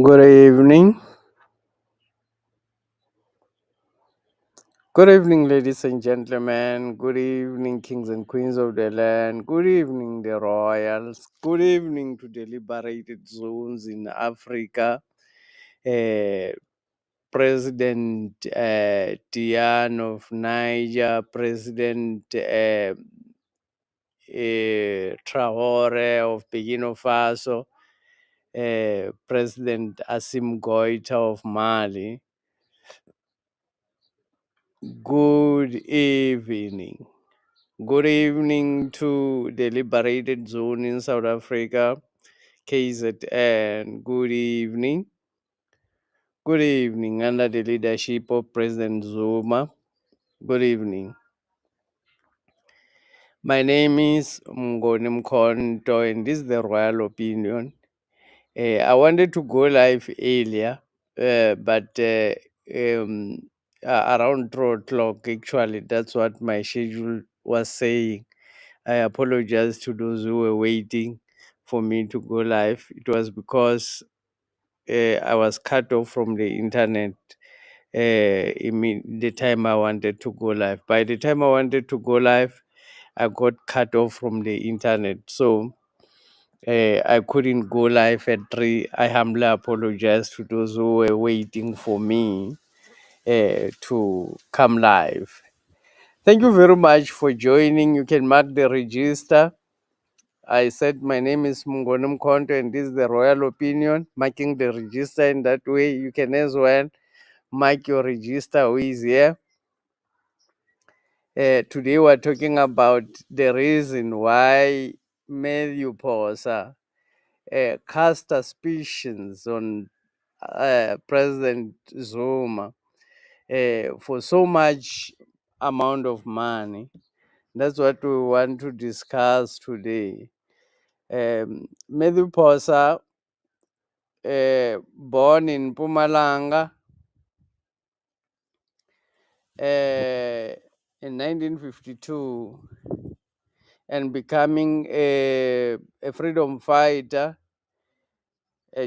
Good evening. Good evening, ladies and gentlemen. Good evening, kings and queens of the land. Good evening, the royals. Good evening to the liberated zones in Africa. Uh, President Tian of Niger, President Traore of Burkina Faso, President Asim Goita of Mali. Good evening. Good evening to the liberated zone in South Africa, KZN. Good evening. Good evening, under the leadership of President Zuma. Good evening. My name is Mngoni Mkhonto, and this is the Royal Opinion. I wanted to go live earlier, but around 2 o'clock, actually, that's what my schedule was saying. I apologize to those who were waiting for me to go live. It was because I was cut off from the internet the time I wanted to go live. By the time I wanted to go live, I got cut off from the internet. So I couldn't go live at 3. I humbly apologize to those who were waiting for me to come live. Thank you very much for joining. You can mark the register. I said my name is Mungonum Konto and this is the Royal Opinion, marking the register in that way. You can as well mark your register who is here. Today we're talking about the reason why Mathews Phosa cast suspicions on President Zuma for so much amount of money. That's what we want to discuss today. Mathews Phosa, born in Mpumalanga in 1952 and becoming a freedom fighter,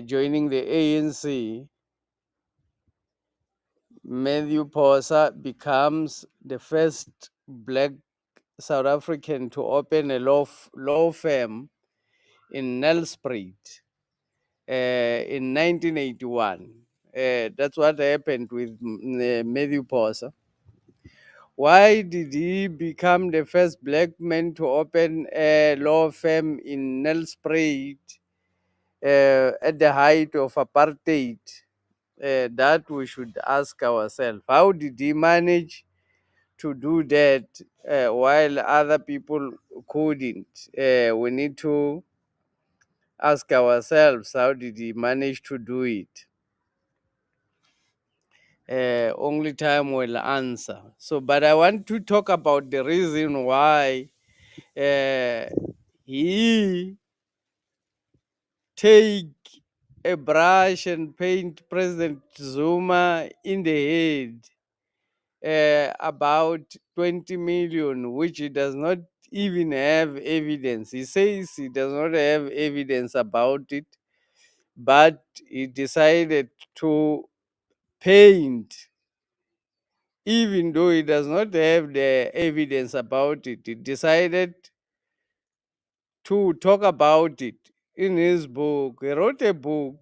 joining the ANC. Mathews Phosa becomes the first black South African to open a law firm in Nelspruit in 1981. That's what happened with Mathews Phosa. Why did he become the first black man to open a law firm in Nelspruit at the height of apartheid? That we should ask ourselves. How did he manage to do that while other people couldn't? We need to ask ourselves, how did he manage to do it? Only time will answer. So, but I want to talk about the reason why he take a brush and paint President Zuma in the head about 20 million, which he does not even have evidence. He says he does not have evidence about it, but he decided to paint, even though he does not have the evidence about it. He decided to talk about it in his book. He wrote a book.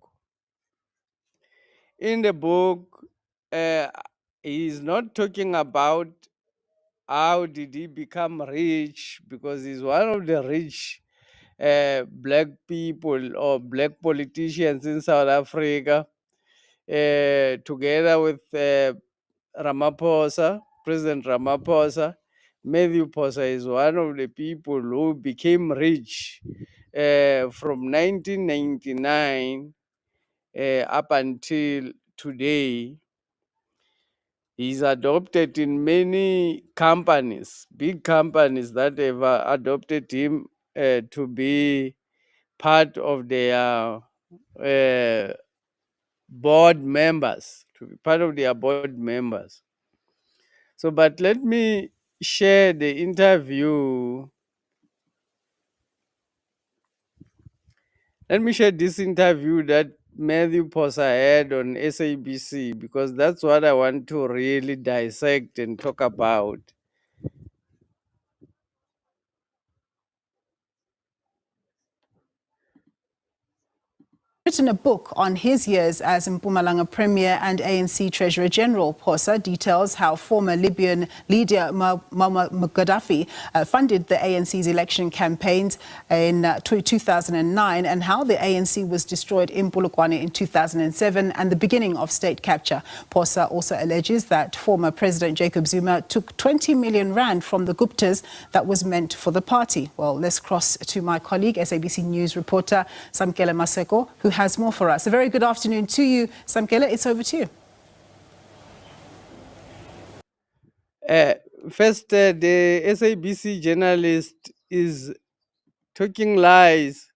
In the book, he is not talking about how did he become rich, because he's one of the rich black people or black politicians in South Africa, together with Ramaphosa, President Ramaphosa. Mathews Phosa is one of the people who became rich from 1999 up until today. He's adopted in many companies, big companies that have adopted him to be part of their board members, to be part of their board members. So, but let me share the interview. Let me share this interview that Mathews Phosa had on SABC, because that's what I want to really dissect and talk about. Written a book on his years as Mpumalanga Premier and ANC Treasurer General. Phosa details how former Libyan leader Muammar Gaddafi funded the ANC's election campaigns in 2009 and how the ANC was destroyed in Polokwane in 2007 and the beginning of state capture. Phosa also alleges that former President Jacob Zuma took 20 million rand from the Guptas that was meant for the party. Well, let's cross to my colleague, SABC News reporter Samkele Maseko, who has more for us. A very good afternoon to you, Samkele. It's over to you. First, the SABC journalist is talking lies.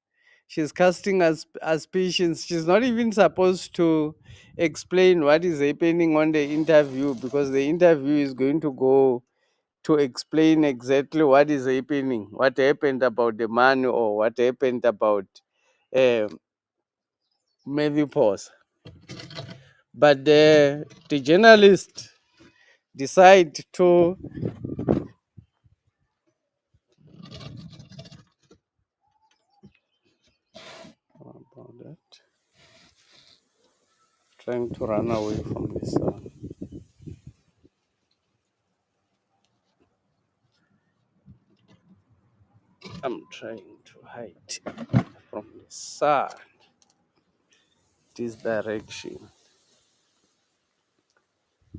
She's casting aspersions. She's not even supposed to explain what is happening on the interview, because the interview is going to go to explain exactly what is happening, what happened about the man, or what happened about Mathews Phosa. But the journalist decide to about that, trying to run away from the sun. I'm trying to hide from the sun this direction.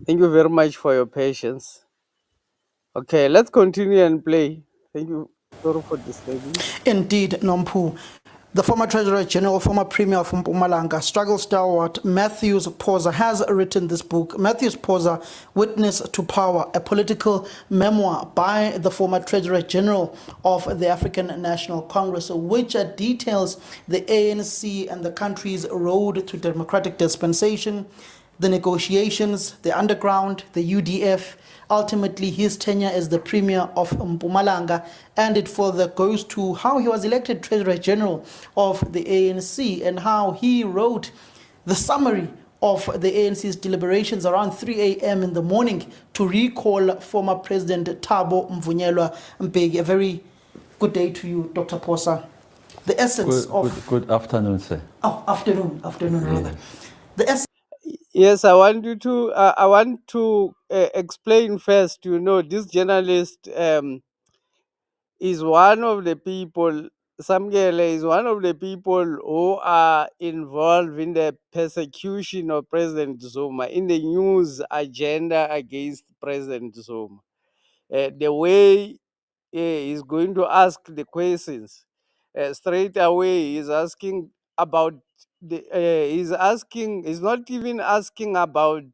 Thank you very much for your patience. Okay, let's continue and play. Thank you. Sorry for disturbing. Indeed, Nompu. The former Treasurer General, former Premier of Mpumalanga, struggle stalwart Mathews Phosa has written this book, Mathews Phosa, Witness to Power, a political memoir by the former Treasurer General of the African National Congress, which details the ANC and the country's road to democratic dispensation, the negotiations, the underground, the UDF, ultimately his tenure as the Premier of Mpumalanga, and it further goes to how he was elected Treasurer General of the ANC and how he wrote the summary of the ANC's deliberations around 3 a.m. in the morning to recall former President Thabo Mbeki. A very good day to you, Dr. Phosa. The essence Good afternoon, sir. Oh, afternoon, rather. The essence. Yes, I want you to. I want to explain first. This journalist is one of the people. Samkele is one of the people who are involved in the persecution of President Zuma, in the news agenda against President Zuma. The way he's going to ask the questions straight away, he's asking about he's not even asking about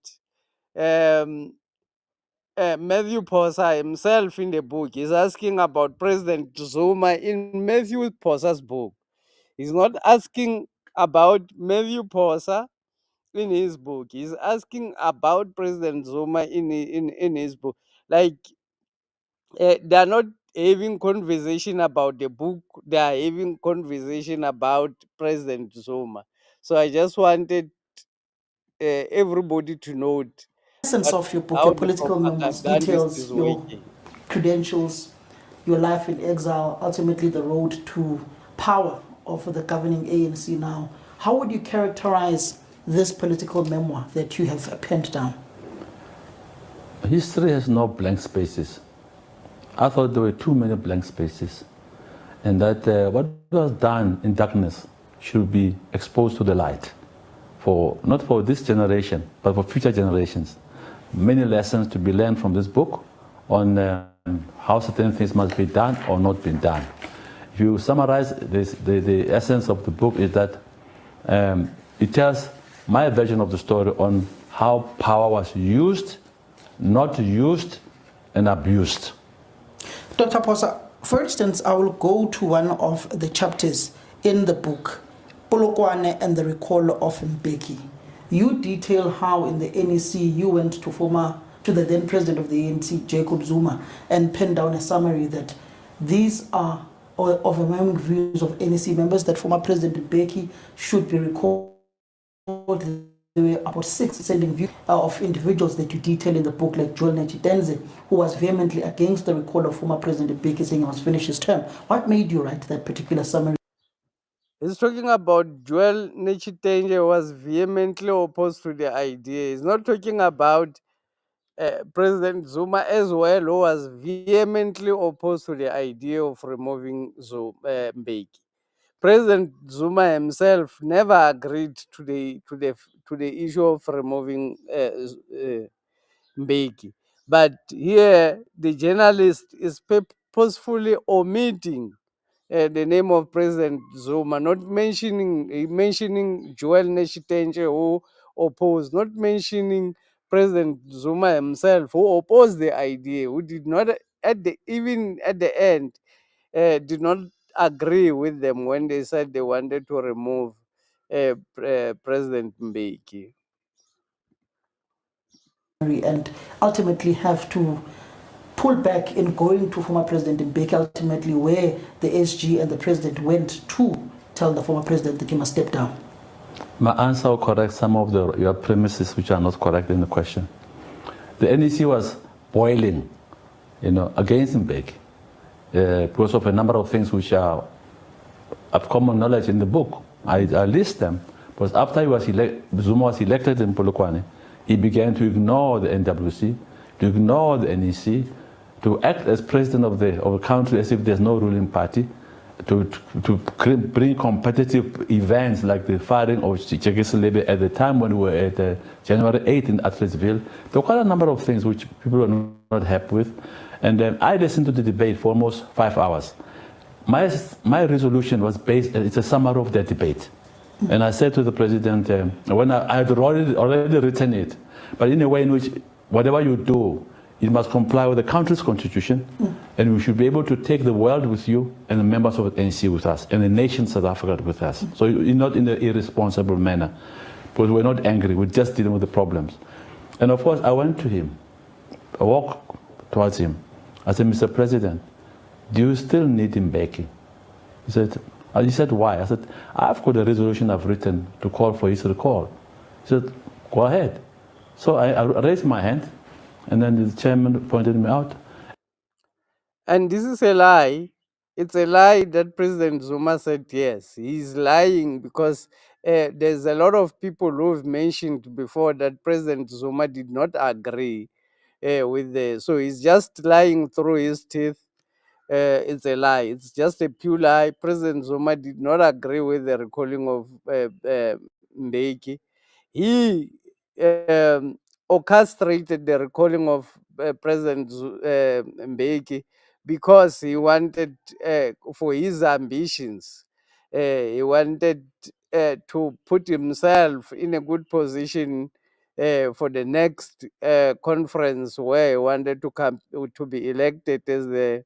Mathews Phosa himself in the book. He's asking about President Zuma in Mathews Phosa's book. He's not asking about Mathews Phosa in his book. He's asking about President Zuma in his book. Like, they are not having conversation about the book. They are having conversation about President Zuma. So I just wanted everybody to note Essence of your book, how your the political memoirs, propagandist details is your working. credentials, your life in exile, ultimately the road to power of the governing ANC now. How would you characterize this political memoir that you have penned down? History has no blank spaces. I thought there were too many blank spaces, and that what was done in darkness should be exposed to the light, not for this generation, but for future generations. Many lessons to be learned from this book on how certain things must be done or not be done. If you summarize this, the essence of the book is that it tells my version of the story on how power was used, not used, and abused. Dr. Phosa, for instance, I will go to one of the chapters in the book, Polokwane and the Recall of Mbeki. You detail how in the NEC you went to the then president of the ANC, Jacob Zuma, and penned down a summary that these are overwhelming views of NEC members that former President Mbeki should be recalled there were about 6 sending views of individuals that you detail in the book, like Joel Nechitenze, who was vehemently against the recall of former President Mbeki, saying he must finish his term. What made you write that particular summary? He's talking about Joel Nechitenje was vehemently opposed to the idea. He's not talking about President Zuma as well, who was vehemently opposed to the idea of removing Mbeki. President Zuma himself never agreed to the issue of removing Mbeki. But here, the journalist is purposefully omitting the name of President Zuma, not mentioning Joel Neshitenje, who opposed, not mentioning President Zuma himself, who opposed the idea, who did not even at the end did not agree with them when they said they wanted to remove President Mbeki. And ultimately have to pull back in going to former President Mbeki, ultimately where the SG and the president went to tell the former president that he must step down? My answer will correct some of your premises which are not correct in the question. The NEC was boiling, against Mbeki because of a number of things which are of common knowledge in the book. I list them. Because after Zuma was elected in Polokwane, he began to ignore the NWC, to ignore the NEC, to act as president of the country as if there's no ruling party, to bring competitive events like the firing of Libya at the time when we were at January 8th in Atlasville. There were quite a number of things which people were not happy with. And I listened to the debate for almost 5 hours. My resolution was based, it's a summary of the debate. And I said to the president, when I had already written it, but in a way in which whatever you do, it must comply with the country's constitution, and we should be able to take the world with you and the members of the ANC with us, and the nation South Africa with us. So not in an irresponsible manner, because we're not angry, we're just dealing with the problems. And of course, I went to him, I walked towards him. I said, Mr. President, do you still need Mbeki? He said, why? I said, I've got a resolution I've written to call for his recall. He said, go ahead. So I raised my hand, and then the chairman pointed me out. And this is a lie. It's a lie that President Zuma said yes. He's lying because there's a lot of people who've mentioned before that President Zuma did not agree with the. So he's just lying through his teeth. It's a lie. It's just a pure lie. President Zuma did not agree with the recalling of Mbeki. He orchestrated the recalling of President Mbeki because he wanted, for his ambitions, he wanted to put himself in a good position for the next conference where he wanted to come to be elected as the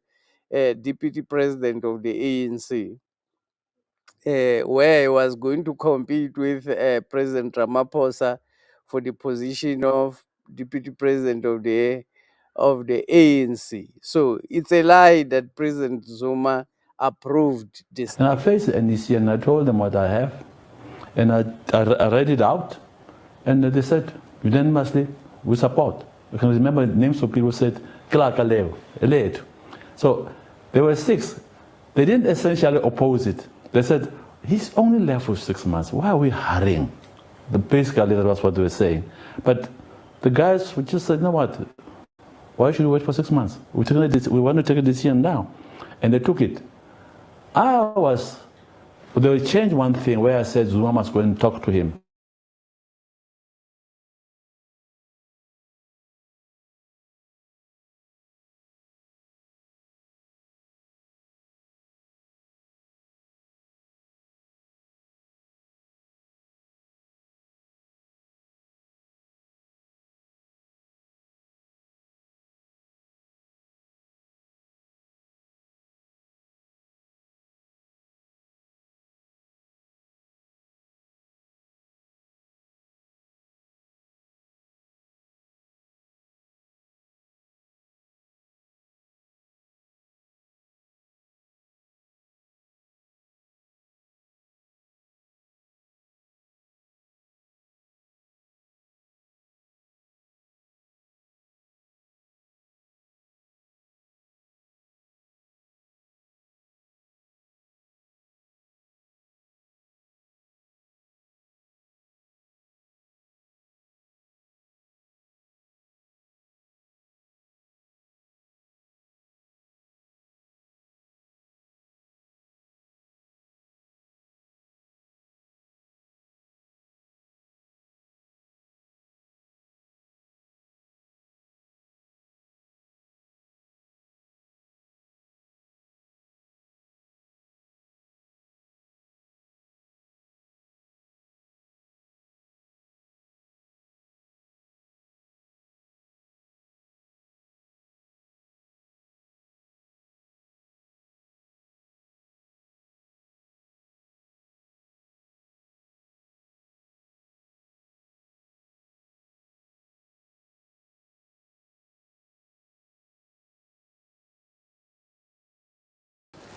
deputy president of the ANC, where he was going to compete with President Ramaphosa for the position of deputy president of the ANC. So it's a lie that President Zuma approved this. And I faced the NEC and I told them what I have, and I read it out, and they said, unanimously, we support. You can remember names of people who said, Clark Aleo. So there were 6. They didn't essentially oppose it. They said, he's only left for 6 months. Why are we hurrying? Basically, that was what they were saying. But the guys just said, you know what? Why should we wait for 6 months? We want to take a decision now. And they took it. They changed one thing where I said Zuma must go and talk to him.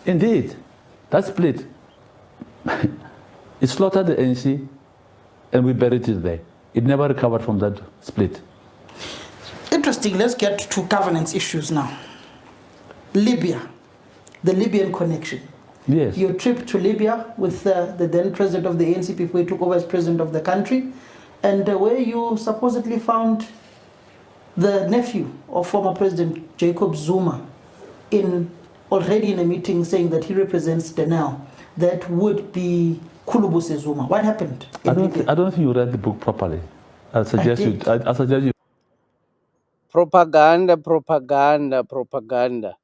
Indeed, that split, it slaughtered the ANC and we buried it there. It never recovered from that split. Interesting. Let's get to governance issues now. Libya, the Libyan connection. Yes. Your trip to Libya with the then president of the ANC before he took over as president of the country, and where you supposedly found the nephew of former President Jacob Zuma already in a meeting saying that he represents Denel. That would be Kulubuse Zuma. What happened? I don't think you read the book properly. I suggest you. Propaganda, propaganda, propaganda.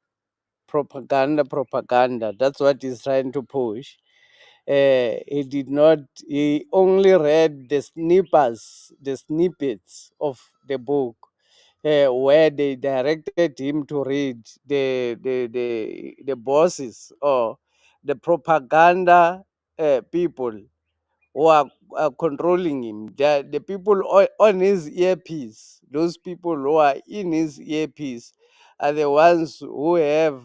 Propaganda, propaganda. That's what he's trying to push. He only read the snippets of the book where they directed him to read the bosses or the propaganda people who are controlling him. The people on his earpiece, those people who are in his earpiece, are the ones who have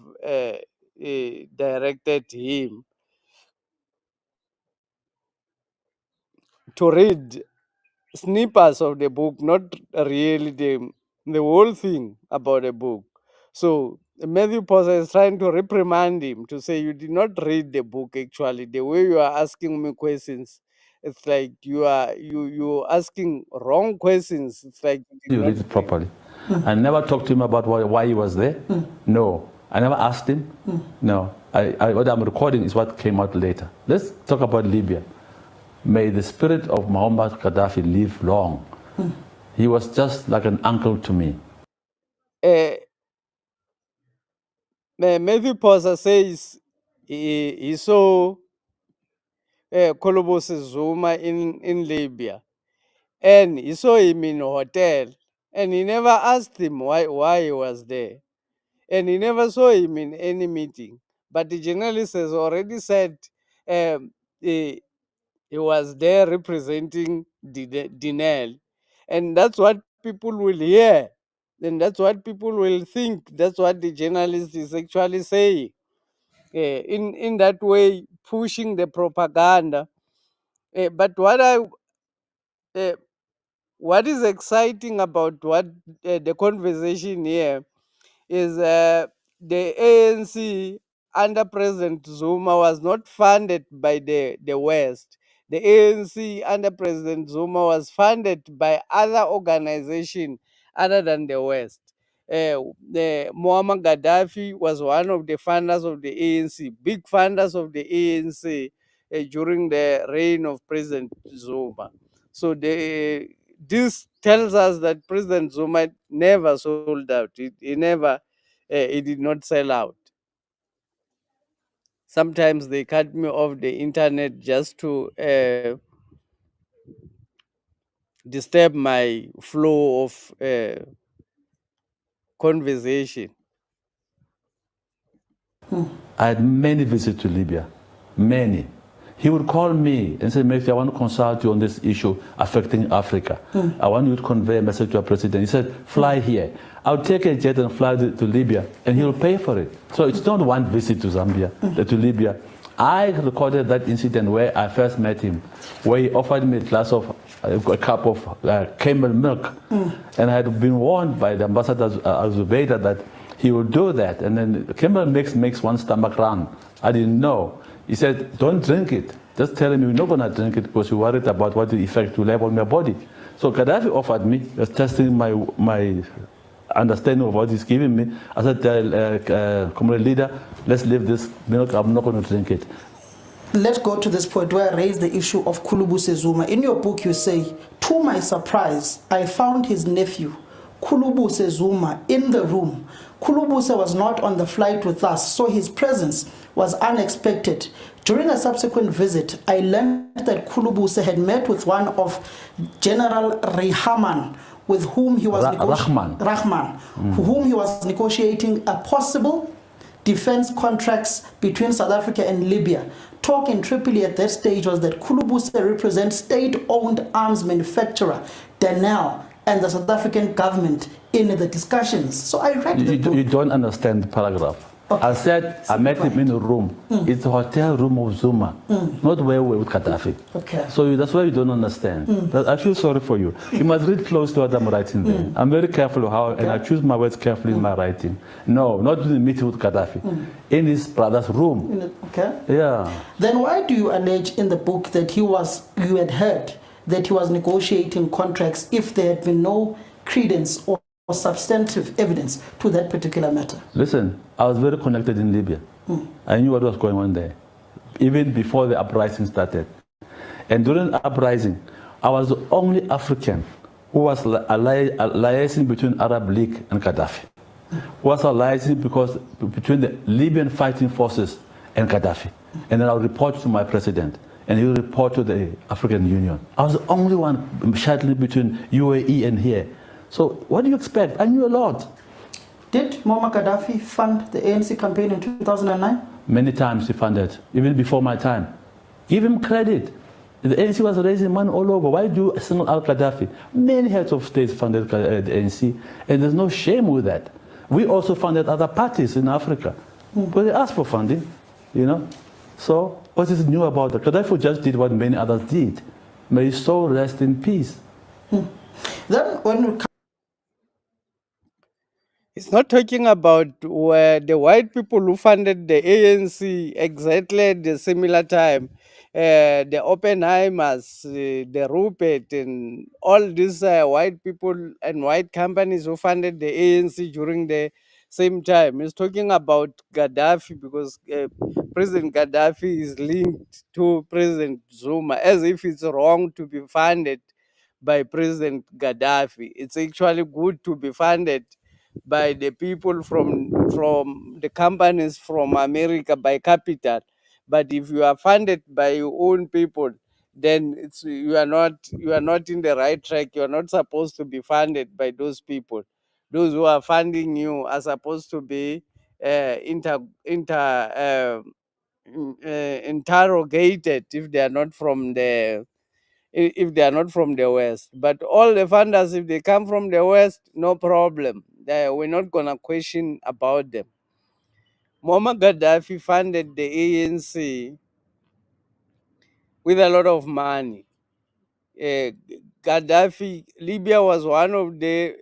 directed him to read snippets of the book, not really the whole thing about the book. So Mathews Phosa is trying to reprimand him to say, you did not read the book actually. The way you are asking me questions, it's like you asking wrong questions. It's like you did You not read it properly. I never talked to him about why he was there. No. I never asked him. No. What I'm recording is what came out later. Let's talk about Libya. May the spirit of Muammar Gaddafi live long. He was just like an uncle to me. Mathews Phosa says he saw Kulubuse Zuma in Libya, and he saw him in a hotel, and he never asked him why he was there, and he never saw him in any meeting. But the journalist has already said he was there representing Denel, and that's what people will hear, and that's what people will think. That's what the journalist is actually saying. In that way, pushing the propaganda. But what is exciting about the conversation here is the ANC under President Zuma was not funded by the West. The ANC under President Zuma was funded by other organizations other than the West. The Muammar Gaddafi was one of the funders of the ANC, big funders of the ANC during the reign of President Zuma. So this tells us that President Zuma never sold out. He did not sell out. Sometimes they cut me off the internet just to disturb my flow of conversation. I had many visits to Libya, many. He would call me and say, Mathews, I want to consult you on this issue affecting Africa. I want you to convey a message to our president. He said, fly here. I'll take a jet and fly to Libya, and he'll pay for it. So it's not one visit to to Libya. I recorded that incident where I first met him, where he offered me a cup of camel milk. And I had been warned by the ambassador Zubaydah that he would do that. And then camel makes one's stomach run. I didn't know. He said, don't drink it. Just tell him you're not going to drink it because you're worried about what the effect will have on your body. So Gaddafi offered me, just testing my understanding of what he's giving me. I said, comrade leader, let's leave this milk. I'm not going to drink it. Let's go to this point where I raise the issue of Kulubuse Zuma. In your book, you say, to my surprise, I found his nephew, Kulubuse Zuma, in the room. Kulubuse was not on the flight with us, so his presence was unexpected. During a subsequent visit, I learned that Kulubuse had met with one of General Rahman, with whom he was whom he was negotiating a possible defense contracts between South Africa and Libya. Talk in Tripoli at that stage was that Kulubuse represents state-owned arms manufacturer Denel and the South African government in the discussions. So I read the book. You don't understand the paragraph. I said I met him in a room. It's the hotel room of Zuma, not where we're with Gaddafi. Okay. So that's why you don't understand. But I feel sorry for you. You must read close to what I'm writing there. I'm very careful how, and I choose my words carefully in my writing. No, not in the meeting with Gaddafi. In his brother's room. Okay. Yeah. Then why do you allege in the book that you had heard that he was negotiating contracts if there had been no credence or substantive evidence to that particular matter? Listen, I was very connected in Libya. I knew what was going on there, even before the uprising started. And during the uprising, I was the only African who was liaising between Arab League and Gaddafi. Who was liaising between the Libyan fighting forces and Gaddafi. And then I'll report to my president, and he'll report to the African Union. I was the only one shuttling between UAE and here. So what do you expect? I knew a lot. Did Muammar Gaddafi fund the ANC campaign in 2009? Many times he funded, even before my time. Give him credit. The ANC was raising money all over. Why do you single out Gaddafi? Many heads of states funded the ANC, and there's no shame with that. We also funded other parties in Africa, but they asked for funding, you know. So what is new about that? Gaddafi just did what many others did. May his soul rest in peace. Then when we It's not talking about where the white people who funded the ANC exactly at the similar time, the Oppenheimers, the Rupert, and all these white people and white companies who funded the ANC during the same time. It's talking about Gaddafi because President Gaddafi is linked to President Zuma, as if it's wrong to be funded by President Gaddafi. It's actually good to be funded by the people from the companies from America by capital. But if you are funded by your own people, then you are not in the right track. You are not supposed to be funded by those people. Those who are funding you are supposed to be interrogated if they are not from the if they are not from the West. But all the funders, if they come from the West, no problem. We're not going to question about them. Muammar Gaddafi funded the ANC with a lot of money. Gaddafi, Libya was one of the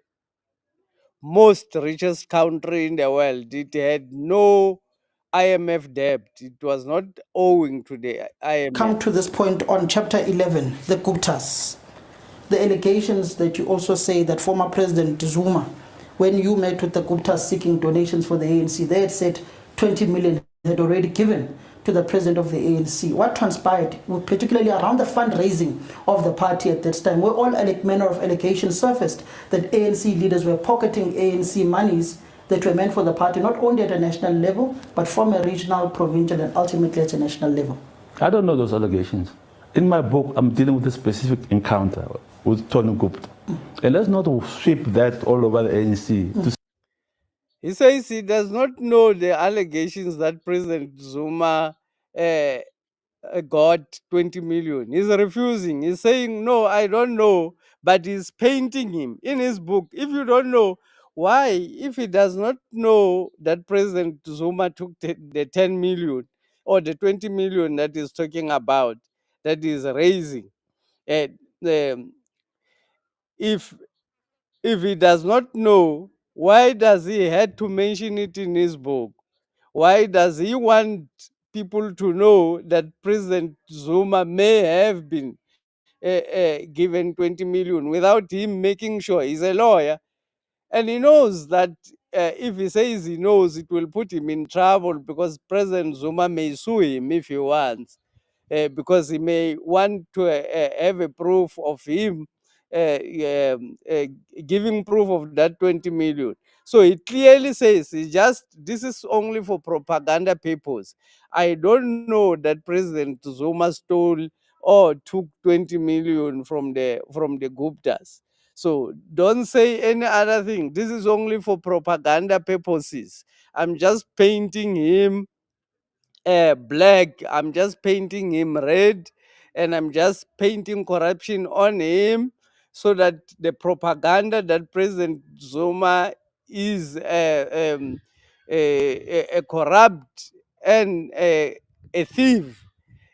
most richest country in the world. It had no IMF debt. It was not owing to the IMF. come to this point on chapter 11, the Guptas, the allegations that you also say that former President Zuma, when you met with the Guptas seeking donations for the ANC, they had said 20 million had already given to the president of the ANC. What transpired, particularly around the fundraising of the party at that time, where all manner of allegations surfaced that ANC leaders were pocketing ANC monies that were meant for the party, not only at a national level, but from a regional, provincial, and ultimately at a national level? I don't know those allegations. In my book, I'm dealing with a specific encounter with Tony Gupta. And let's not sweep that all over the ANC. He says he does not know the allegations that President Zuma got 20 million. He's refusing. He's saying, no, I don't know, but he's painting him in his book. If you don't know, why? If he does not know that President Zuma took the 10 million or the 20 million that he's talking about, that is raising, um, if he does not know, why does he had to mention it in his book? Why does he want people to know that President Zuma may have been given 20 million without him making sure? He's a lawyer, and he knows that if he says he knows, it will put him in trouble because President Zuma may sue him if he wants, because he may want to have a proof of him giving proof of that 20 million. So it clearly says this is only for propaganda purpose. I don't know that President Zuma stole or took 20 million from the Guptas. So don't say any other thing. This is only for propaganda purposes. I'm just painting him black. I'm just painting him red, and I'm just painting corruption on him so that the propaganda that President Zuma is a corrupt and a thief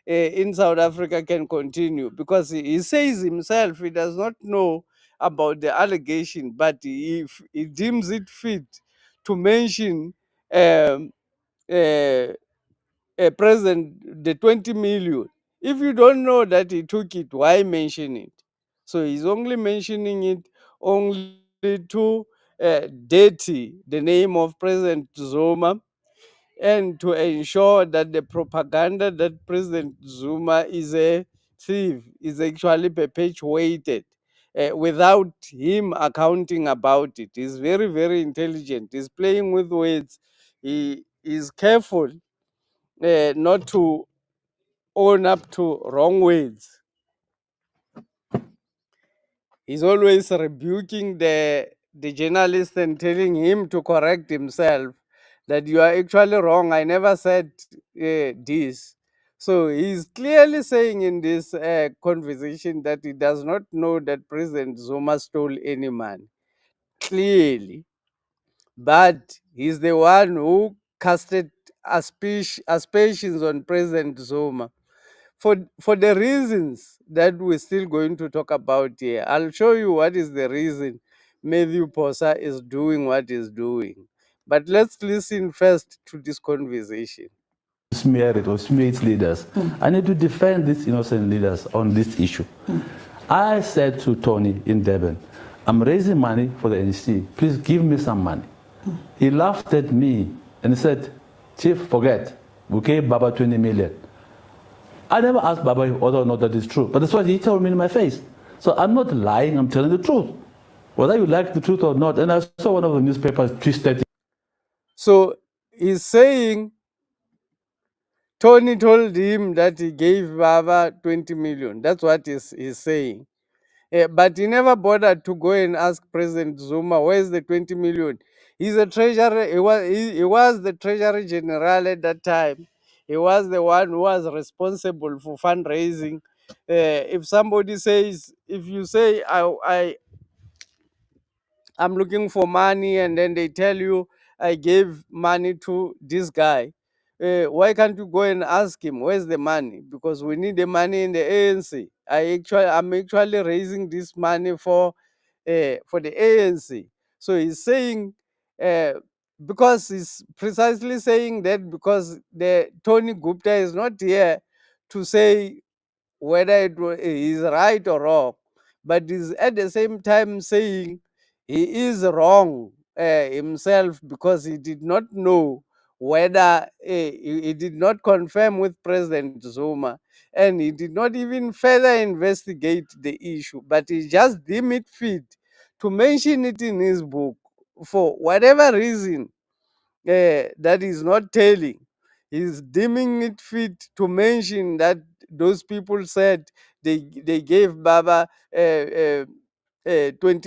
in South Africa can continue, because he says himself he does not know about the allegation, but he deems it fit to mention um, uh, President the 20 million. If you don't know that he took it, why mention it? So he's only mentioning it only to dirty the name of President Zuma, and to ensure that the propaganda that President Zuma is a thief is actually perpetuated without him accounting about it. He's very, very intelligent. He's playing with words. He is careful not to own up to wrong words. He's always rebuking the journalist and telling him to correct himself, that you are actually wrong. I never said this. So he's clearly saying in this conversation that he does not know that President Zuma stole any money. Clearly. But he's the one who casted aspersions on President Zuma for the reasons that we're still going to talk about here. I'll show you what is the reason Mathews Phosa is doing what he's doing. But let's listen first to this conversation. Smear it or smear its leaders. I need to defend these innocent leaders on this issue. I said to Tony in Durban, I'm raising money for the NC. Please give me some money. He laughed at me and said, Chief, forget. We gave Baba 20 million. I never asked Baba whether or not that is true, but that's what he told me in my face. So I'm not lying, I'm telling the truth. Whether you like the truth or not, and I saw one of the newspapers twisted. So he's saying Tony told him that he gave Baba 20 million. That's what he's saying. But he never bothered to go and ask President Zuma, where's the 20 million? He's a treasurer. He was the Treasurer General at that time. He was the one who was responsible for fundraising. If somebody says, if you say, I'm looking for money, and then they tell you, I gave money to this guy, why can't you go and ask him, where's the money? Because we need the money in the ANC. I'm actually raising this money for the ANC. So he's saying, uh, because he's precisely saying that because the Tony Gupta is not here to say whether is right or wrong, but is at the same time saying he is wrong himself, because he did not know whether he did not confirm with President Zuma, and he did not even further investigate the issue, but he just deemed it fit to mention it in his book for whatever reason that is not telling. He's deeming it fit to mention that those people said they gave Baba 20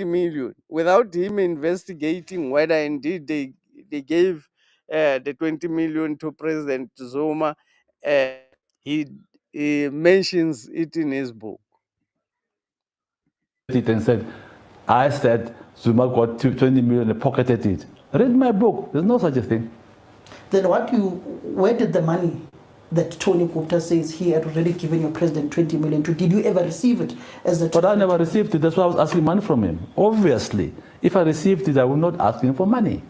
million without him investigating whether indeed they gave the 20 million to President Zuma. Uh, he, he mentions it in his book. And said, I said Zuma got 20 million and pocketed it. Read my book. There's no such a thing. Then where did the money that Tony Gupta says he had already given your president 20 million to, did you ever receive it as the? But I never received it. That's why I was asking money from him. Obviously, if I received it, I would not ask him for money.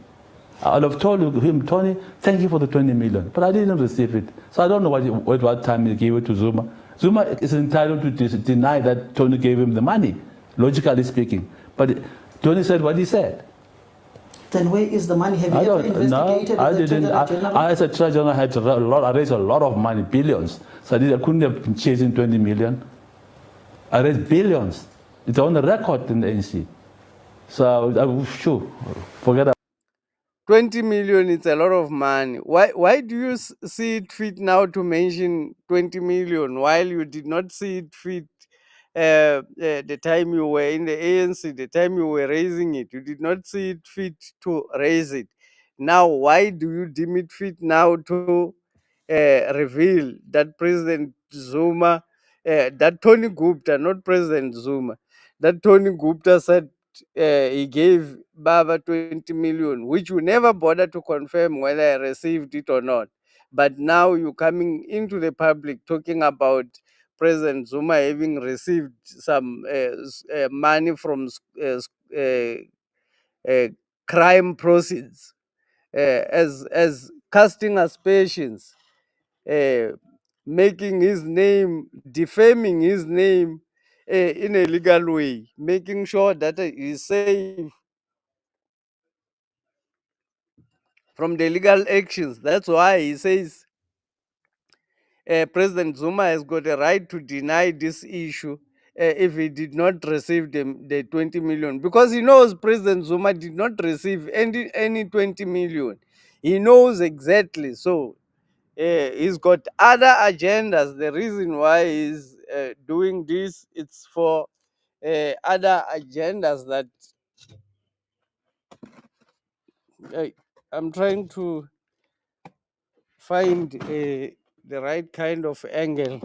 I would have told him, Tony, thank you for the 20 million. But I didn't receive it. So I don't know what time he gave it to Zuma. Zuma is entitled to deny that Tony gave him the money, logically speaking. But Tony said what he said. Then where is the money? Have you ever investigated? No, I didn't. I as a Treasurer General had I raised a lot of money, billions. So I couldn't have been chasing 20 million. I raised billions. It's on the record in the ANC. So sure, forget about 20 million, it's a lot of money. Why do you see it fit now to mention 20 million while you did not see it fit the time you were in the ANC, the time you were raising it? You did not see it fit to raise it. Now, why do you deem it fit now to reveal that President Zuma, that Tony Gupta, not President Zuma, that Tony Gupta said he gave Baba 20 million, which you never bothered to confirm whether I received it or not. But now you're coming into the public talking about President Zuma having received some money from crime proceeds, as casting aspersions, making his name, defaming his name in a legal way, making sure that he's safe from the legal actions. That's why he says President Zuma has got a right to deny this issue if he did not receive the 20 million. Because he knows President Zuma did not receive any 20 million. He knows exactly. So he's got other agendas. The reason why he's doing this, it's for other agendas that I'm trying to find the right kind of angle.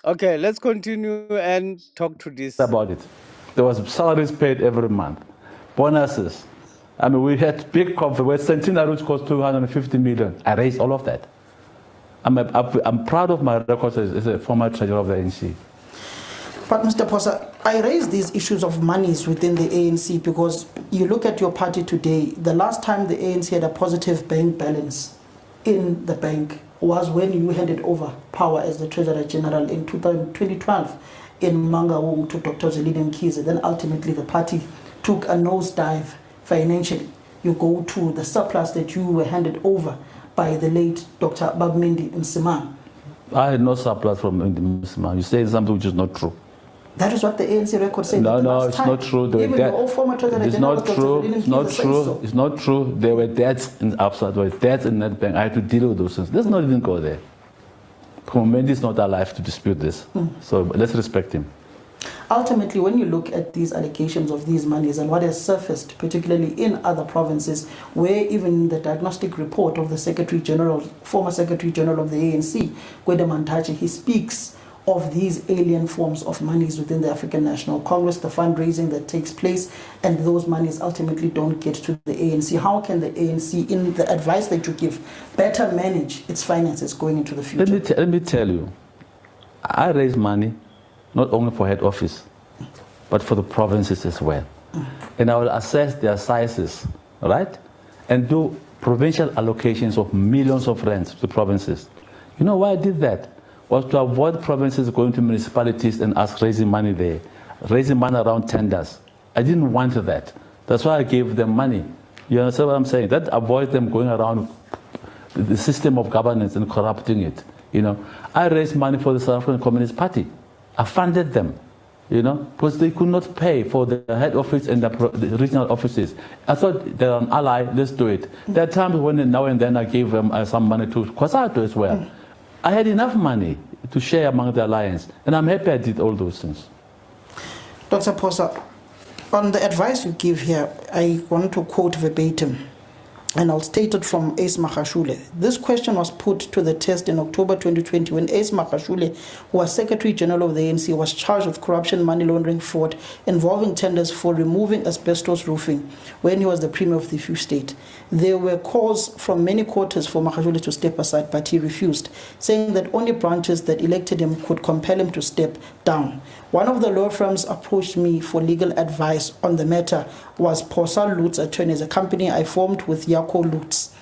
Okay, let's continue and talk to this. About it. There was salaries paid every month, bonuses. I mean, we had big conference where Centenary Routes cost 250 million. I raised all of that. I'm proud of my records as a former treasurer of the ANC. But Mr. Phosa, I raise these issues of monies within the ANC because you look at your party today, the last time the ANC had a positive bank balance in the bank was when you handed over power as the Treasurer General in 2012 in Mangaung to Dr. Libyan Leader. Then ultimately the party took a nosedive financially. You go to the surplus that you were handed over by the late Dr. Babmendi Nsimang. I had no surplus from Nsimang. You say something which is not true. That is what the ANC record said. No, it's not true. It's not true. It's not true. It's not true. There were debts in Absa, there were debts in that bank. I had to deal with those things. Let's not even go there. Mendy is not alive to dispute this. So let's respect him. Ultimately, when you look at these allegations of these monies and what has surfaced, particularly in other provinces, where even the diagnostic report of the Secretary General, former Secretary General of the ANC, Gwede Mantashe, he speaks of these alien forms of monies within the African National Congress, the fundraising that takes place, and those monies ultimately don't get to the ANC. How can the ANC, in the advice that you give, better manage its finances going into the future? Let me tell you, I raise money not only for head office, but for the provinces as well. And I will assess their sizes, right? And do provincial allocations of millions of rands to the provinces. You know why I did that? Was to avoid provinces going to municipalities and ask raising money there, raising money around tenders. I didn't want that. That's why I gave them money. You understand what I'm saying? That avoids them going around the system of governance and corrupting it. You know, I raised money for the South African Communist Party. I funded them, you know, because they could not pay for the head office and the regional offices. I thought they're an ally, let's do it. There are times when now and then I gave them some money to Kwasato as well. I had enough money to share among the alliance, and I'm happy I did all those things. Dr. Phosa, on the advice you give here, I want to quote verbatim, and I'll state it from Ace Magashule. This question was put to the test in October 2020 when Ace Magashule, who was Secretary General of the ANC, was charged with corruption, money laundering, fraud involving tenders for removing asbestos roofing when he was the Premier of the Free State. There were calls from many quarters for Magashule to step aside, but he refused, saying that only branches that elected him could compel him to step down. One of the law firms approached me for legal advice on the matter was Phosa Lutz Attorneys, a company I formed with Yako Lutz.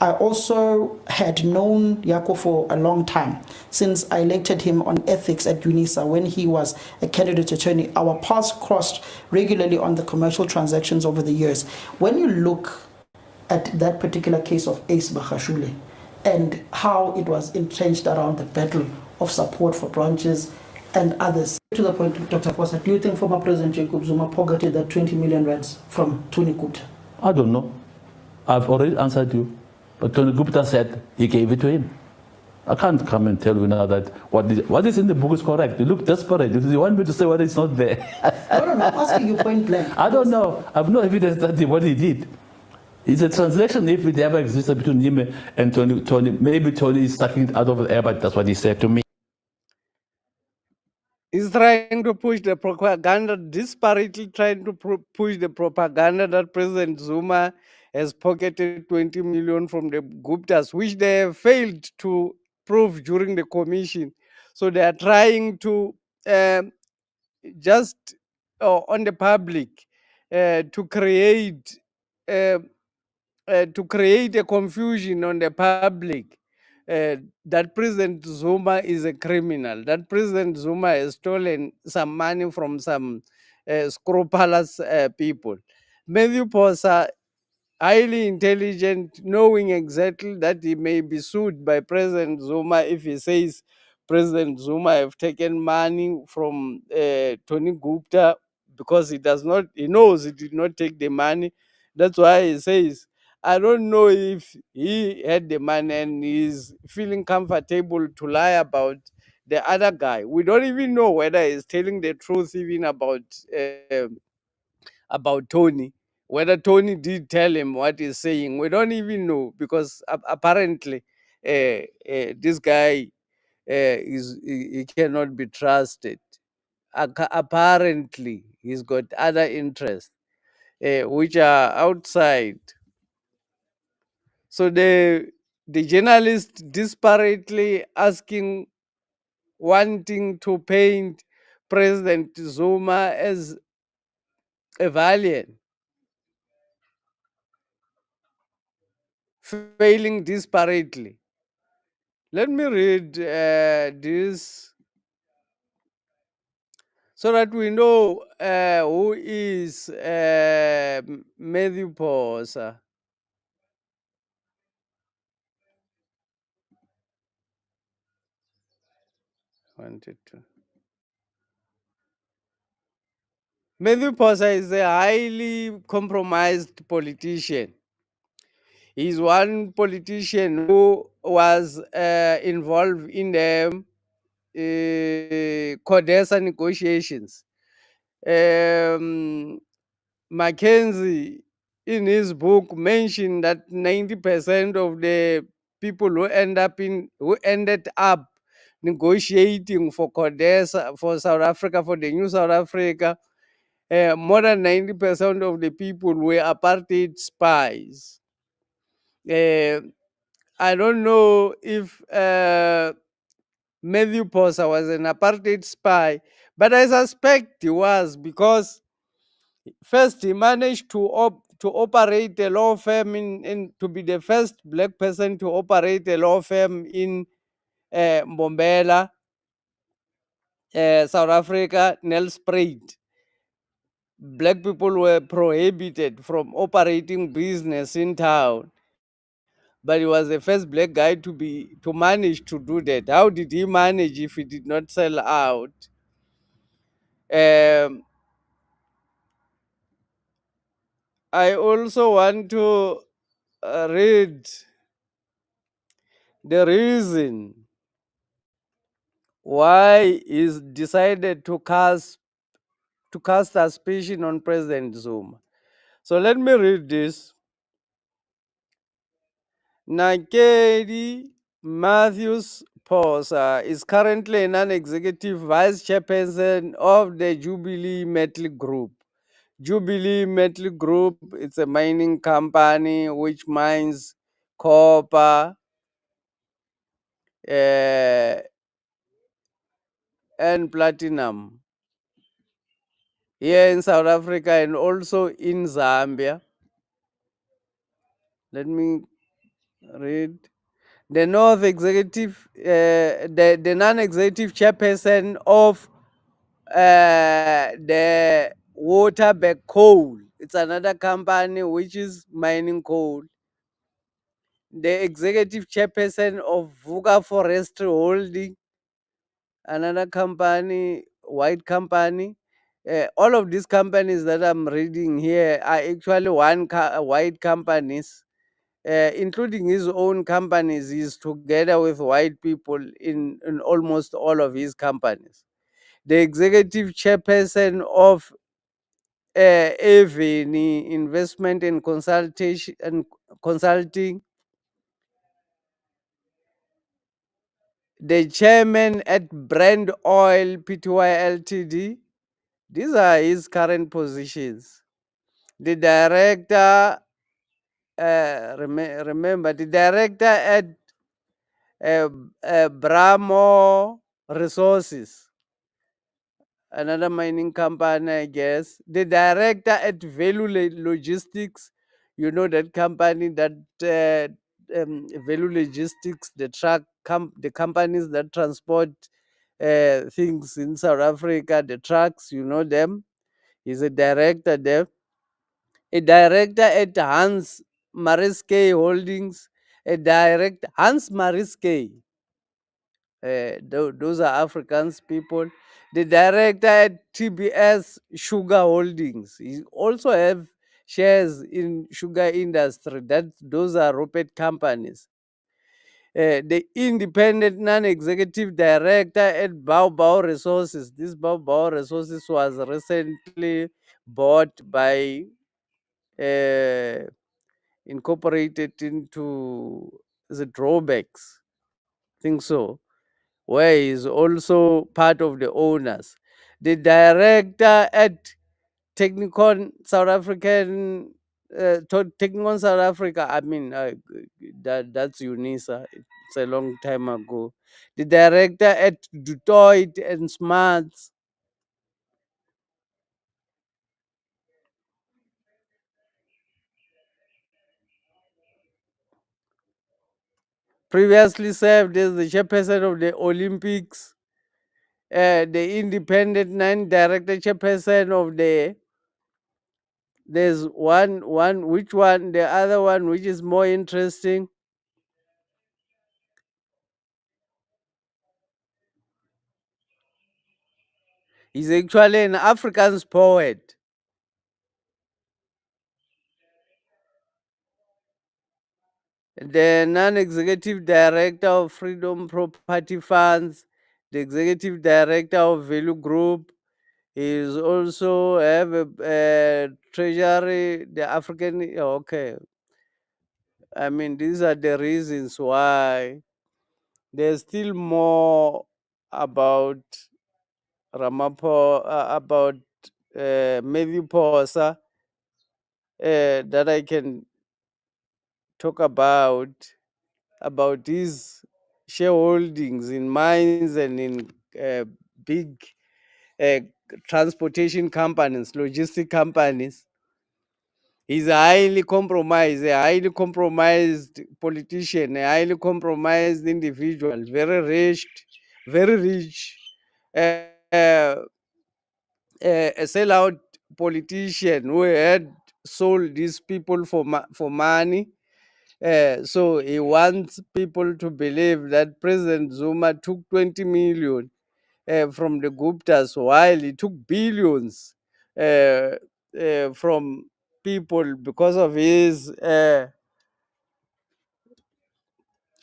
I also had known Yako for a long time, since I elected him on ethics at UNISA when he was a candidate attorney. Our paths crossed regularly on the commercial transactions over the years. When you look at that particular case of Ace Magashule and how it was entrenched around the battle of support for branches and others, to the point, Dr. Phosa, do you think former President Jacob Zuma pocketed that 20 million rands from Tony Gupta? I don't know. I've already answered you. But Tony Gupta said he gave it to him. I can't come and tell you now that what is in the book is correct. You look desperate. You want me to say what is not there? I don't know. I'm asking you point blank. I don't know. I have no evidence that what he did. It's a translation, if it ever existed, between him and Tony. Tony, maybe Tony is sucking it out of the air, but that's what he said to me. He's trying to push the propaganda, disparately trying to push the propaganda that President Zuma has pocketed 20 million from the Guptas, which they have failed to prove during the commission. So they are trying to um, just on the public to create uh, to create a confusion on the public that President Zuma is a criminal, that President Zuma has stolen some money from some scrupulous people. Mathews Phosa, highly intelligent, knowing exactly that he may be sued by President Zuma if he says President Zuma have taken money from Tony Gupta, because he knows he did not take the money. That's why he says, I don't know if he had the money and he's feeling comfortable to lie about the other guy. We don't even know whether he's telling the truth even about Tony. Whether Tony did tell him what he's saying, we don't even know, because apparently this guy he cannot be trusted. Apparently, he's got other interests which are outside. So the journalist disparately asking, wanting to paint President Zuma as a valiant, failing disparately. Let me read this so that we know who is Mathews Phosa. Wanted to. Mathews Phosa is a highly compromised politician. He's one politician who was involved in the CODESA negotiations. Mackenzie, in his book, mentioned that 90% of the people who ended up negotiating for CODESA, for South Africa, for the new South Africa, more than 90% of the people were apartheid spies. I don't know if Mathews Phosa was an apartheid spy, but I suspect he was, because first he managed to operate a law firm to be the first black person to operate a law firm in Mbombela, South Africa, Nelspruit. Black people were prohibited from operating business in town, but he was the first black guy to manage to do that. How did he manage if he did not sell out? Um, I also want to read the reason why he's decided to cast suspicion on President Zuma. So let me read this. Nakedi Mathews Phosa is currently a non-executive vice chairperson of the Jubilee Metal Group. Jubilee Metal Group, it's a mining company which mines copper and platinum here in South Africa and also in Zambia. Let me read. The North Executive, the non-executive chairperson of the Waterberg Coal. It's another company which is mining coal. The executive chairperson of Vuga Forestry Holding, another company, white company. All of these companies that I'm reading here are actually white companies, including his own companies. He's together with white people in almost all of his companies. The executive chairperson of even investment and consultation and consulting, the chairman at Brand Oil Pty Ltd. These are his current positions. The director, remember, the director at Bramo Resources, another mining company, I guess. The director at Value Logistics, you know that company that Value Logistics, the companies that transport things in South Africa, the trucks, you know them. He's a director there. A director at Hans Mariske Holdings, a director, Hans Mariske. Those are Africans people. The director at TBS Sugar Holdings. He also have shares in sugar industry. Those are Rupert companies. The independent non-executive director at Bao Resources. This Bao Resources was recently bought by incorporated into the drawbacks. Think so. Where he is also part of the owners. The director at Technicon South African, Technicon South Africa. I mean, that's UNISA. It's a long time ago. The director at Detroit and Smarts. Previously served as the chairperson of the Olympics, the independent non-director chairperson of the. There's one, which one? The other one, which is more interesting. He's actually an Afrikaans poet. The non-executive director of Freedom Property Funds, the executive director of Value Group. He is also have a treasury, the African. Okay, I mean these are the reasons why. There's still more about about Mathews Phosa that I can talk about his shareholdings in mines and in big uh, transportation companies, logistic companies. He's a highly compromised politician, a highly compromised individual, very rich, uh, uh, a sellout politician who had sold these people for money. So he wants people to believe that President Zuma took 20 million from the Guptas while he took billions from people because of his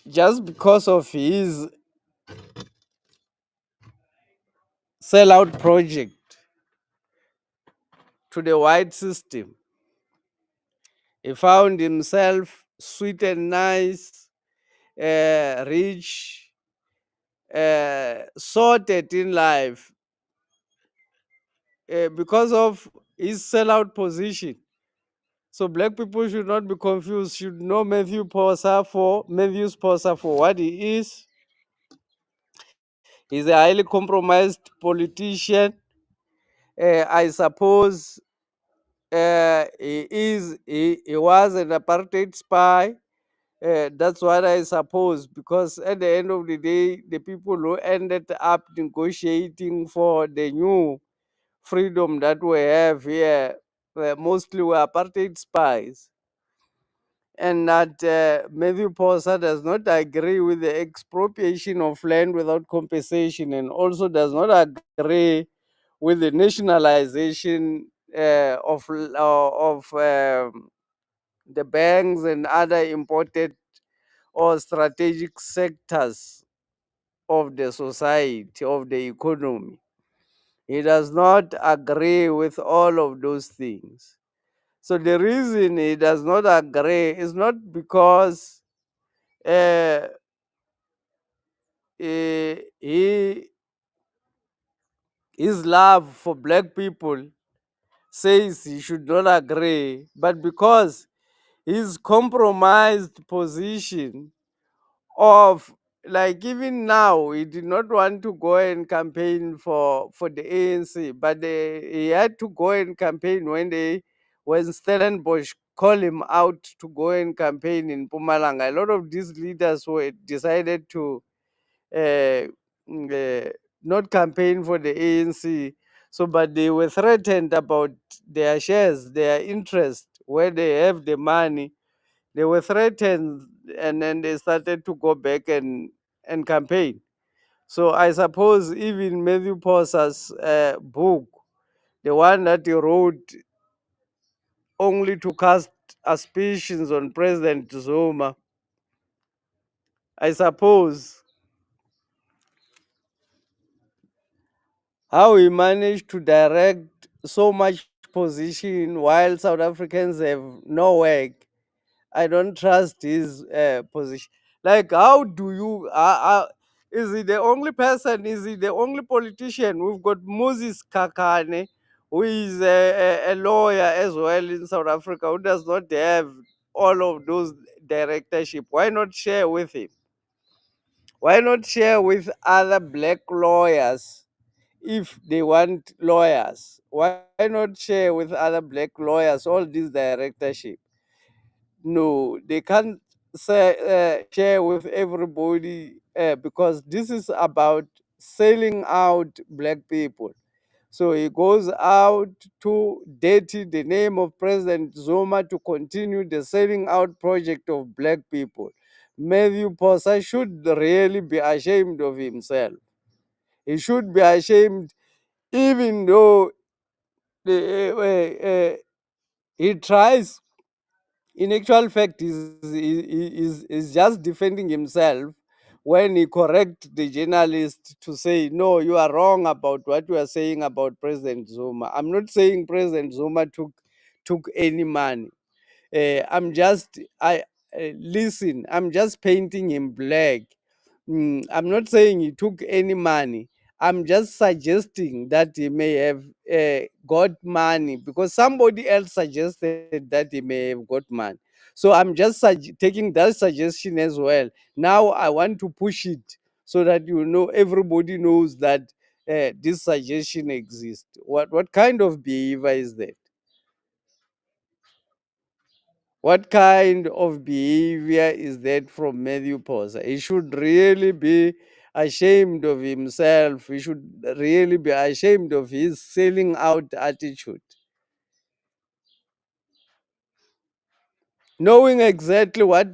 just because of his sellout project to the white system. He found himself sweet and nice, rich, sorted in life because of his sellout position. So black people should not be confused. Should know Mathews Phosa for what he is. He's a highly compromised politician. I suppose he was an apartheid spy. That's what I suppose, because at the end of the day, the people who ended up negotiating for the new freedom that we have here mostly were apartheid spies. And that Mathews Phosa does not agree with the expropriation of land without compensation, and also does not agree with the nationalization of the banks and other important or strategic sectors of the society, of the economy. He does not agree with all of those things. So the reason he does not agree is not because uh, he his love for black people says he should not agree, but because his compromised position of, like, even now he did not want to go and campaign for the ANC, but he had to go and campaign when Stellenbosch called him out to go and campaign in Mpumalanga. A lot of these leaders were decided to uh, mm, uh, not campaign for the ANC. So, but they were threatened about their shares, their interest, where they have the money. They were threatened, and then they started to go back and campaign. So I suppose even Mathews Phosa's book, the one that he wrote only to cast aspersions on President Zuma, I suppose how he managed to direct so much position while South Africans have no work. I don't trust his position. Like, how do you? Is he the only person? Is he the only politician? We've got Moses Kakane, who is a lawyer as well in South Africa, who does not have all of those directorship. Why not share with him? Why not share with other black lawyers if they want lawyers? Why not share with other black lawyers all this directorship? No, they can't share with everybody because this is about selling out black people. So he goes out to dirty the name of President Zuma to continue the selling out project of black people. Mathews Phosa should really be ashamed of himself. He should be ashamed, even though he tries. In actual fact, is just defending himself when he correct the journalist to say, no, you are wrong about what you are saying about President Zuma. I'm not saying President Zuma took any money. I'm just I listen. I'm just painting him black. I'm not saying he took any money. I'm just suggesting that he may have got money because somebody else suggested that he may have got money. So I'm just taking that suggestion as well. Now I want to push it so that everybody knows that this suggestion exists. What kind of behavior is that? What kind of behavior is that from Mathews Phosa? He should really be ashamed of himself. He should really be ashamed of his selling out attitude. Knowing exactly what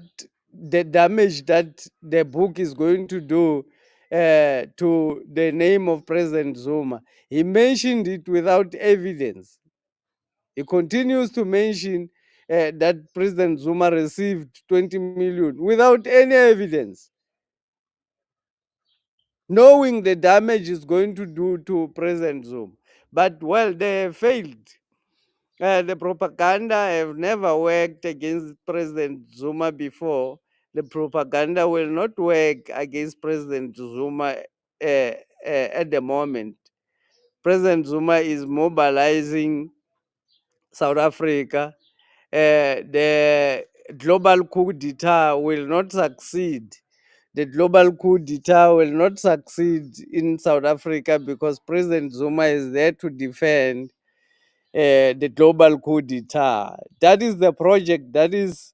the damage that the book is going to do to the name of President Zuma, he mentioned it without evidence. He continues to mention that President Zuma received 20 million without any evidence, knowing the damage it's going to do to President Zuma. But, well, they have failed. The propaganda have never worked against President Zuma before. The propaganda will not work against President Zuma at the moment. President Zuma is mobilizing South Africa. The global coup d'etat will not succeed. The global coup d'etat will not succeed in South Africa because President Zuma is there to defend the global coup d'etat. That is the project that is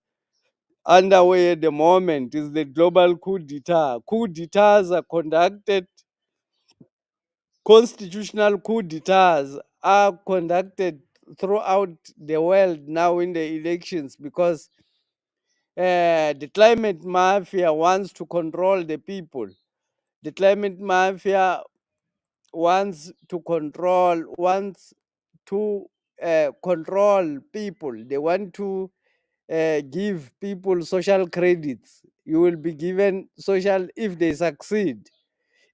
underway at the moment, is the global coup d'etat. Coup d'etats are conducted, constitutional coup d'etats are conducted throughout the world now in the elections because the climate mafia wants to control the people. The climate mafia wants to control people. They want to give people social credits. You will be given social if they succeed.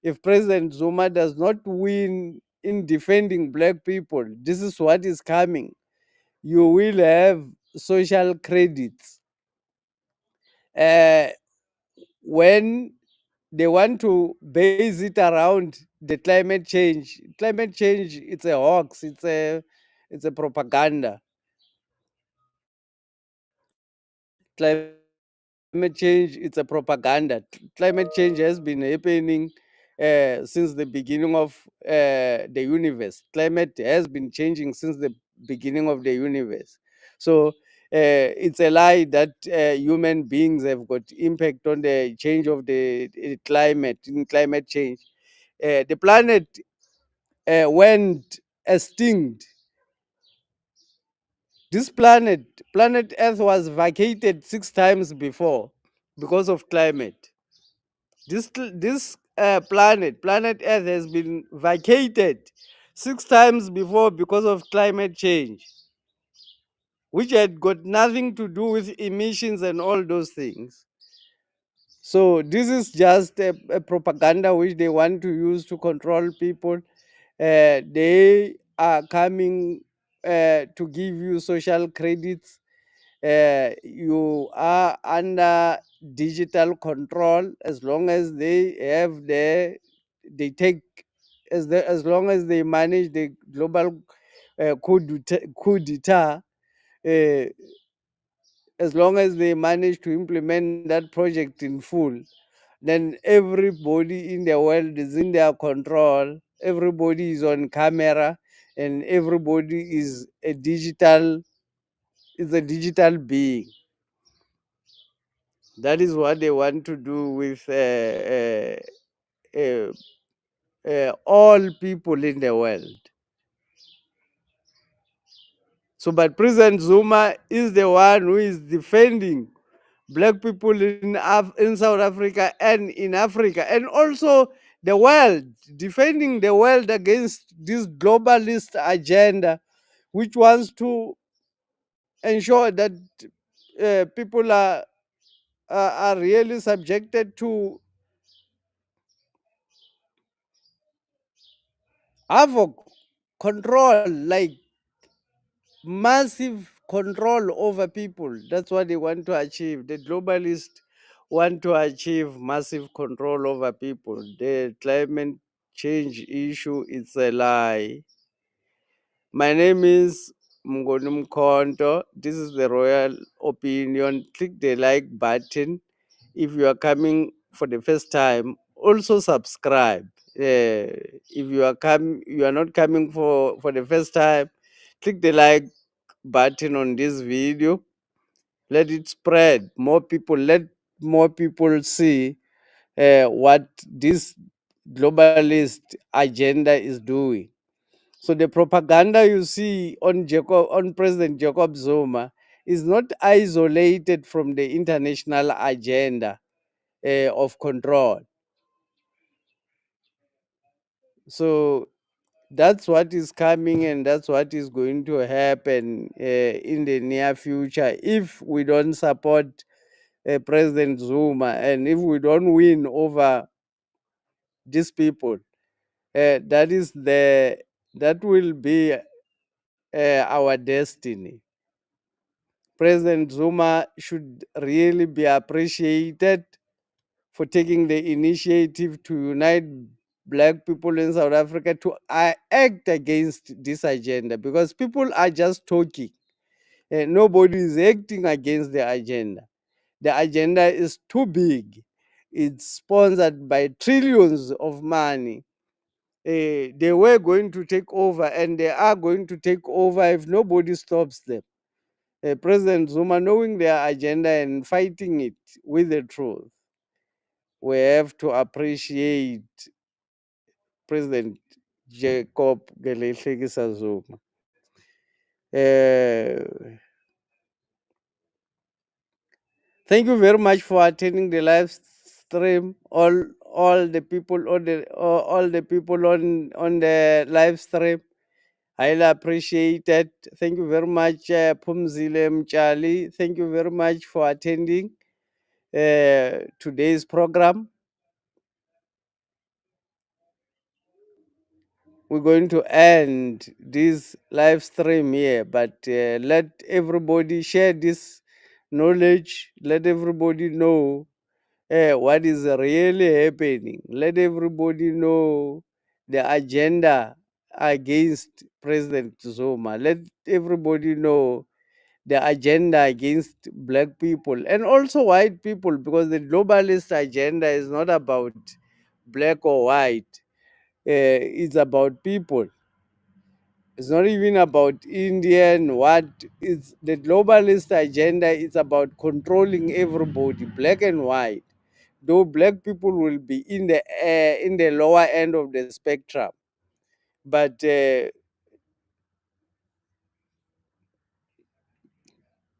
If President Zuma does not win in defending black people, this is what is coming. You will have social credits. When they want to base it around the climate change. Climate change, it's a hoax. It's a propaganda. Climate change, it's a propaganda. Climate change has been happening since the beginning of the universe. Climate has been changing since the beginning of the universe. So it's a lie that human beings have got impact on the change of the climate, in climate change. The planet went extinct. This planet Earth, was vacated 6 times before because of climate. Planet Earth, has been vacated 6 times before because of climate change, which had got nothing to do with emissions and all those things. So this is just a propaganda which they want to use to control people. They are coming to give you social credits. You are under digital control as long as they have they take as long as they manage the global coup d'etat, uh, as long as they manage to implement that project in full, then everybody in the world is in their control. Everybody is on camera, and everybody is a digital being. That is what they want to do with all people in the world. So, but President Zuma is the one who is defending black people in South Africa and in Africa, and also the world, defending the world against this globalist agenda, which wants to ensure that people are really subjected to havoc, control, like massive control over people. That's what they want to achieve. The globalists want to achieve massive control over people. The climate change issue is a lie. My name is Mngoni Mkonto. This is the Royal Opinion. Click the like button. If you are coming for the first time, also subscribe. If you are not coming for the first time, click the like button on this video. Let it spread. More people, let more people see what this globalist agenda is doing. So the propaganda you see on President Jacob Zuma is not isolated from the international agenda of control. So that's what is coming, and that's what is going to happen in the near future if we don't support President Zuma, and if we don't win over these people. That will be our destiny. President Zuma should really be appreciated for taking the initiative to unite black people in South Africa to act against this agenda, because people are just talking. Nobody is acting against the agenda. The agenda is too big. It's sponsored by trillions of money. They were going to take over, and they are going to take over if nobody stops them. President Zuma, knowing their agenda and fighting it with the truth, we have to appreciate President Jacob Zuma. Thank you very much for attending the live stream. All the people all the people on the live stream, highly appreciate it. Thank you very much, Pumzile Mchali. Thank you very much for attending today's program. we're going to end this live stream here, but let everybody share this knowledge. Let everybody know what is really happening. Let everybody know the agenda against President Zuma. Let everybody know the agenda against black people and also white people, because the globalist agenda is not about black or white. It's about people. It's not even about Indian. What is the globalist agenda? It's about controlling everybody, black and white. Though black people will be in the lower end of the spectrum, but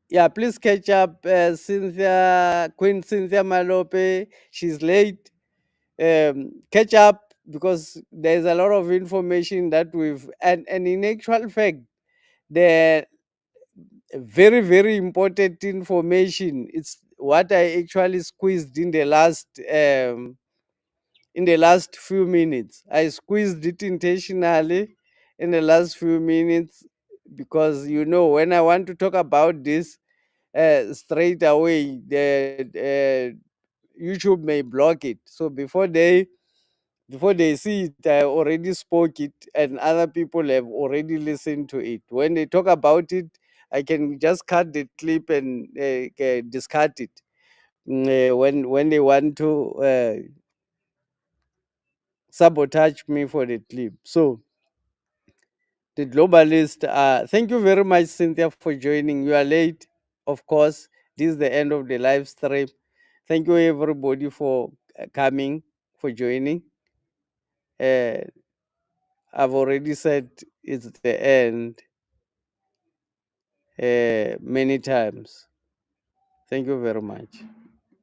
yeah, please catch up, Queen Cynthia Malope. She's late. Catch up because there's a lot of information that and in actual fact, the very important information. It's what I actually squeezed in the last few minutes. I squeezed it intentionally in the last few minutes because when I want to talk about this straight away, the YouTube may block it. So before they see it, I already spoke it, and other people have already listened to it. When they talk about it, I can just cut the clip and discard it when they want to sabotage me for the clip. So the globalist. Thank you very much, Cynthia, for joining. You are late, of course. This is the end of the live stream. Thank you, everybody, for coming, for joining. I've already said it's the end many times. Thank you very much.